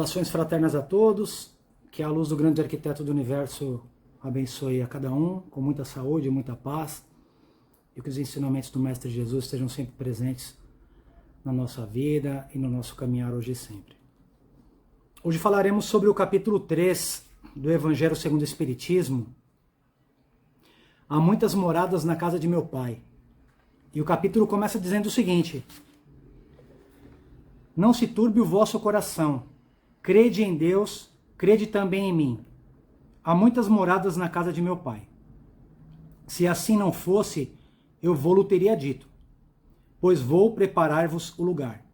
Saudações fraternas a todos, que a luz do grande arquiteto do universo abençoe a cada um, com muita saúde e muita paz, e que os ensinamentos do Mestre Jesus estejam sempre presentes na nossa vida e no nosso caminhar hoje e sempre. Hoje falaremos sobre o capítulo 3 do Evangelho segundo o Espiritismo. Há muitas moradas na casa de meu Pai. E o capítulo começa dizendo o seguinte: não se turbe o vosso coração, crede em Deus, crede também em mim. Há muitas moradas na casa de meu Pai. Se assim não fosse, eu vou-lo teria dito, pois vou preparar-vos o lugar.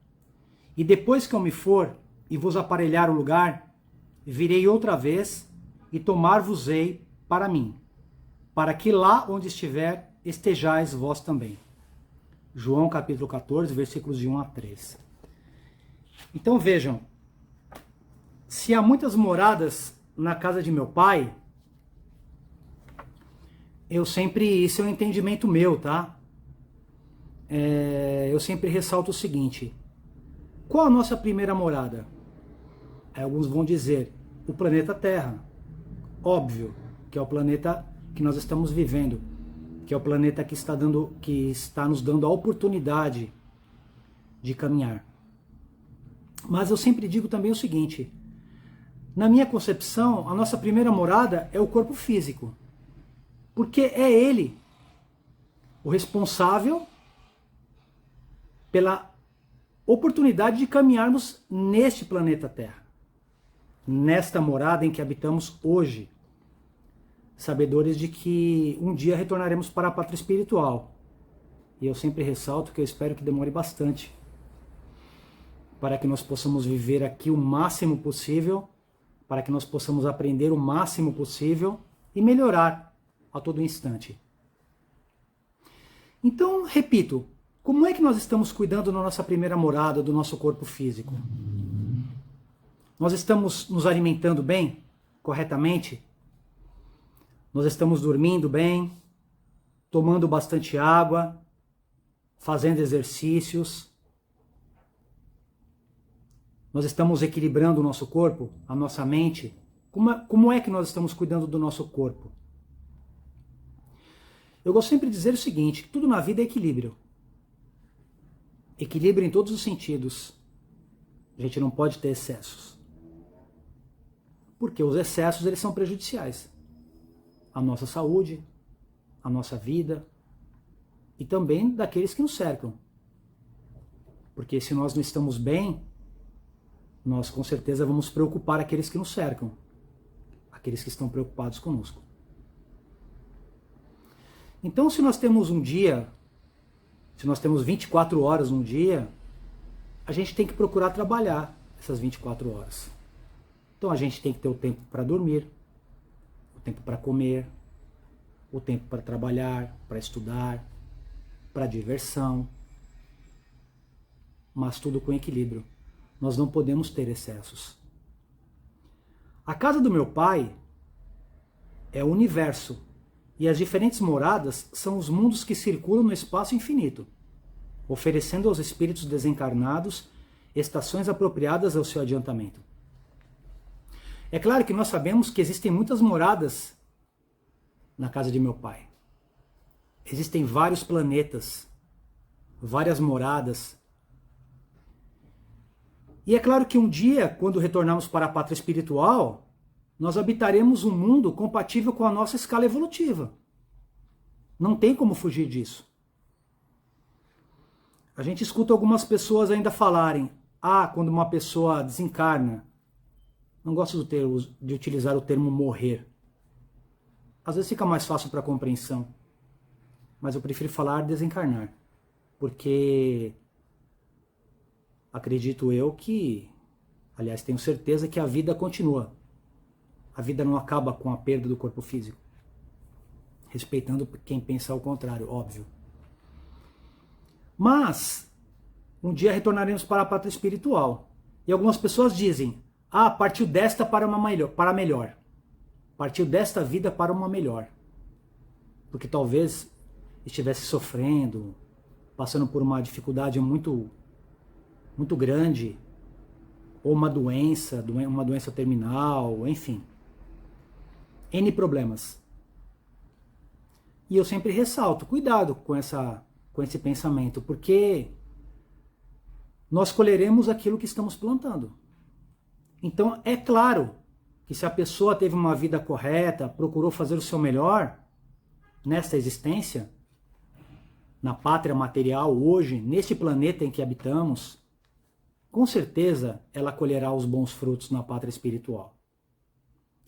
E depois que eu me for e vos aparelhar o lugar, virei outra vez e tomar-vos-ei para mim, para que lá onde estiver, estejais vós também. João capítulo 14, versículos de 1 a 3. Então vejam, se há muitas moradas na casa de meu Pai, isso é um entendimento meu, tá? Eu sempre ressalto o seguinte: qual a nossa primeira morada? Alguns vão dizer, o planeta Terra. Óbvio, que é o planeta que nós estamos vivendo, que é o planeta que está nos dando a oportunidade de caminhar. Mas eu sempre digo também o seguinte: na minha concepção, a nossa primeira morada é o corpo físico, porque é ele o responsável pela oportunidade de caminharmos neste planeta Terra, nesta morada em que habitamos hoje, sabedores de que um dia retornaremos para a pátria espiritual. E eu sempre ressalto que eu espero que demore bastante, para que nós possamos viver aqui o máximo possível, para que nós possamos aprender o máximo possível e melhorar a todo instante. Então, repito, como é que nós estamos cuidando da nossa primeira morada, do nosso corpo físico? Nós estamos nos alimentando bem, corretamente? Nós estamos dormindo bem, tomando bastante água, fazendo exercícios? Nós estamos equilibrando o nosso corpo, a nossa mente? Como é que nós estamos cuidando do nosso corpo? Eu gosto sempre de dizer o seguinte: que tudo na vida é equilíbrio. Equilíbrio em todos os sentidos. A gente não pode ter excessos. Porque os excessos, eles são prejudiciais à nossa saúde, à nossa vida e também daqueles que nos cercam. Porque se nós não estamos bem, nós com certeza vamos preocupar aqueles que nos cercam, aqueles que estão preocupados conosco. Então, se nós temos um dia, se nós temos 24 horas num dia, a gente tem que procurar trabalhar essas 24 horas. Então a gente tem que ter o tempo para dormir, o tempo para comer, o tempo para trabalhar, para estudar, para diversão, mas tudo com equilíbrio. Nós não podemos ter excessos. A casa do meu Pai é o universo, e as diferentes moradas são os mundos que circulam no espaço infinito, oferecendo aos espíritos desencarnados estações apropriadas ao seu adiantamento. É claro que nós sabemos que existem muitas moradas na casa de meu Pai. Existem vários planetas, várias moradas. E é claro que um dia, quando retornarmos para a pátria espiritual, nós habitaremos um mundo compatível com a nossa escala evolutiva. Não tem como fugir disso. A gente escuta algumas pessoas ainda falarem: quando uma pessoa desencarna, não gosto de utilizar o termo morrer. Às vezes fica mais fácil para a compreensão, mas eu prefiro falar desencarnar, porque acredito eu que, aliás, tenho certeza que a vida continua. A vida não acaba com a perda do corpo físico. Respeitando quem pensa ao contrário, óbvio. Mas, um dia retornaremos para a pátria espiritual. E algumas pessoas dizem: partiu desta para melhor. Partiu desta vida para uma melhor. Porque talvez estivesse sofrendo, passando por uma dificuldade muito grande, ou uma doença terminal, enfim. N problemas. E eu sempre ressalto, cuidado com esse pensamento, porque nós colheremos aquilo que estamos plantando. Então, é claro que se a pessoa teve uma vida correta, procurou fazer o seu melhor nesta existência, na pátria material hoje, neste planeta em que habitamos, com certeza ela colherá os bons frutos na pátria espiritual.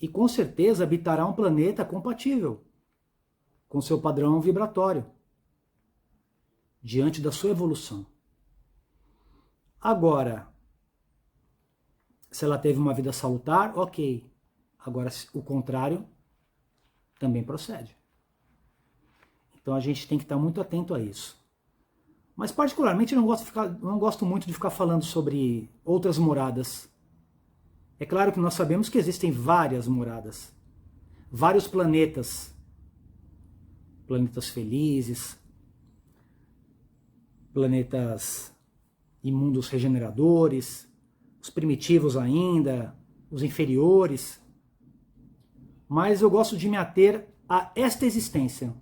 E com certeza habitará um planeta compatível com seu padrão vibratório, diante da sua evolução. Agora, se ela teve uma vida salutar, ok. Agora, o contrário também procede. Então a gente tem que estar muito atento a isso. Mas particularmente eu não gosto muito de ficar falando sobre outras moradas. É claro que nós sabemos que existem várias moradas, vários planetas, planetas felizes, planetas imundos regeneradores, os primitivos ainda, os inferiores. Mas eu gosto de me ater a esta existência,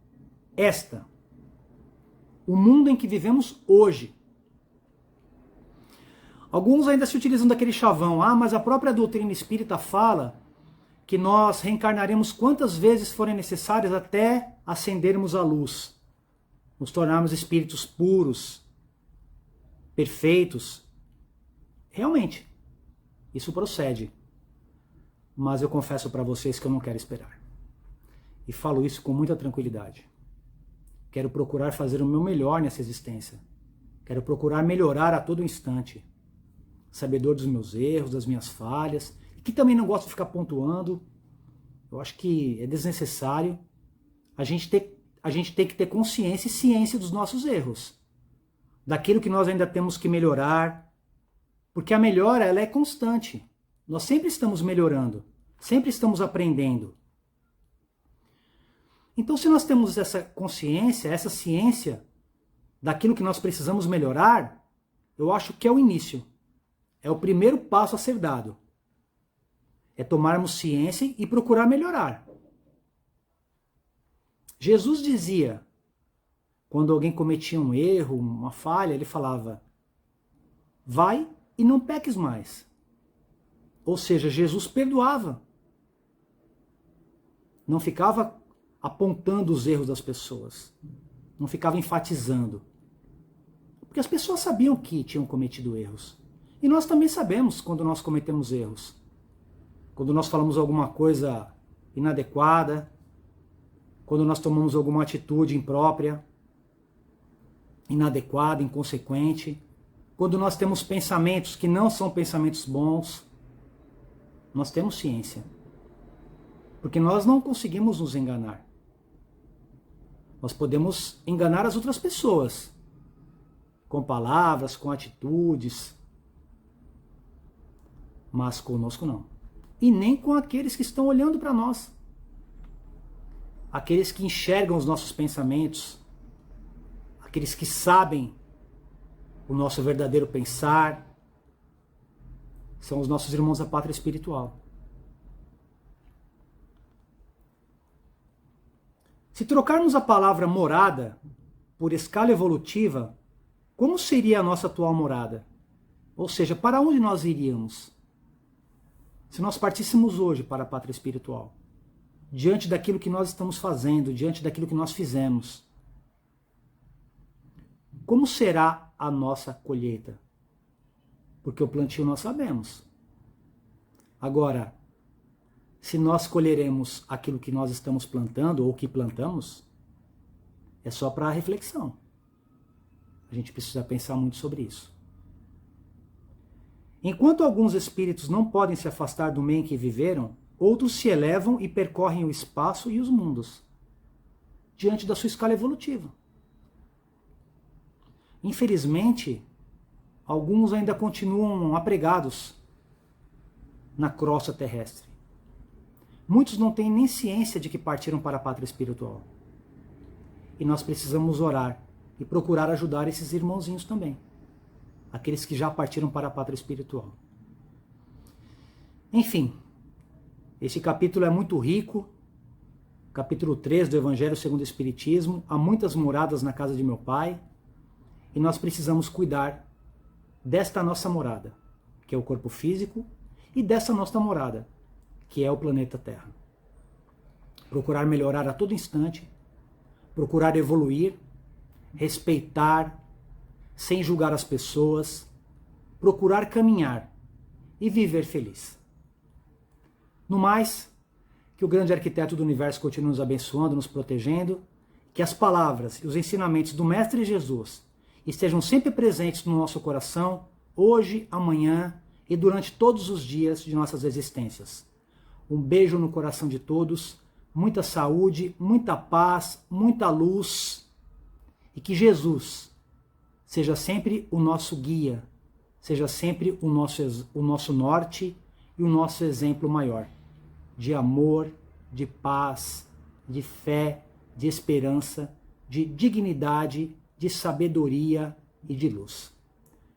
o mundo em que vivemos hoje. Alguns ainda se utilizam daquele chavão, mas a própria doutrina espírita fala que nós reencarnaremos quantas vezes forem necessárias até ascendermos à luz, nos tornarmos espíritos puros, perfeitos. Realmente, isso procede. Mas eu confesso para vocês que eu não quero esperar. E falo isso com muita tranquilidade. Quero procurar fazer o meu melhor nessa existência. Quero procurar melhorar a todo instante. Sabedor dos meus erros, das minhas falhas. E que também não gosto de ficar pontuando. Eu acho que é desnecessário. A gente tem que ter consciência e ciência dos nossos erros. Daquilo que nós ainda temos que melhorar. Porque a melhora, ela é constante. Nós sempre estamos melhorando. Sempre estamos aprendendo. Então, se nós temos essa consciência, essa ciência daquilo que nós precisamos melhorar, eu acho que é o início. É o primeiro passo a ser dado. É tomarmos ciência e procurar melhorar. Jesus dizia, quando alguém cometia um erro, uma falha, ele falava, vai e não peques mais. Ou seja, Jesus perdoava. Não ficava apontando os erros das pessoas. Não ficava enfatizando. Porque as pessoas sabiam que tinham cometido erros. E nós também sabemos quando nós cometemos erros. Quando nós falamos alguma coisa inadequada, quando nós tomamos alguma atitude imprópria, inadequada, inconsequente, quando nós temos pensamentos que não são pensamentos bons, nós temos ciência. Porque nós não conseguimos nos enganar. Nós podemos enganar as outras pessoas, com palavras, com atitudes, mas conosco não. E nem com aqueles que estão olhando para nós. Aqueles que enxergam os nossos pensamentos, aqueles que sabem o nosso verdadeiro pensar, são os nossos irmãos da pátria espiritual. Se trocarmos a palavra morada por escala evolutiva, como seria a nossa atual morada? Ou seja, para onde nós iríamos? Se nós partíssemos hoje para a pátria espiritual, diante daquilo que nós estamos fazendo, diante daquilo que nós fizemos, como será a nossa colheita? Porque o plantio nós sabemos. Agora, se nós colheremos aquilo que nós estamos plantando ou que plantamos, é só para reflexão. A gente precisa pensar muito sobre isso. Enquanto alguns espíritos não podem se afastar do meio em que viveram, outros se elevam e percorrem o espaço e os mundos, diante da sua escala evolutiva. Infelizmente, alguns ainda continuam apregados na crosta terrestre. Muitos não têm nem ciência de que partiram para a pátria espiritual. E nós precisamos orar e procurar ajudar esses irmãozinhos também. Aqueles que já partiram para a pátria espiritual. Enfim, esse capítulo é muito rico, capítulo 3 do Evangelho segundo o Espiritismo. Há muitas moradas na casa de meu pai e nós precisamos cuidar desta nossa morada, que é o corpo físico, e dessa nossa morada, que é o planeta Terra. Procurar melhorar a todo instante, procurar evoluir, respeitar, sem julgar as pessoas, procurar caminhar e viver feliz. No mais, que o grande arquiteto do universo continue nos abençoando, nos protegendo, que as palavras e os ensinamentos do Mestre Jesus estejam sempre presentes no nosso coração, hoje, amanhã e durante todos os dias de nossas existências. Um beijo no coração de todos, muita saúde, muita paz, muita luz, e que Jesus seja sempre o nosso guia, seja sempre o nosso norte e o nosso exemplo maior de amor, de paz, de fé, de esperança, de dignidade, de sabedoria e de luz.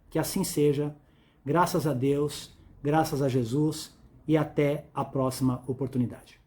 Que assim seja, graças a Deus, graças a Jesus, e até a próxima oportunidade.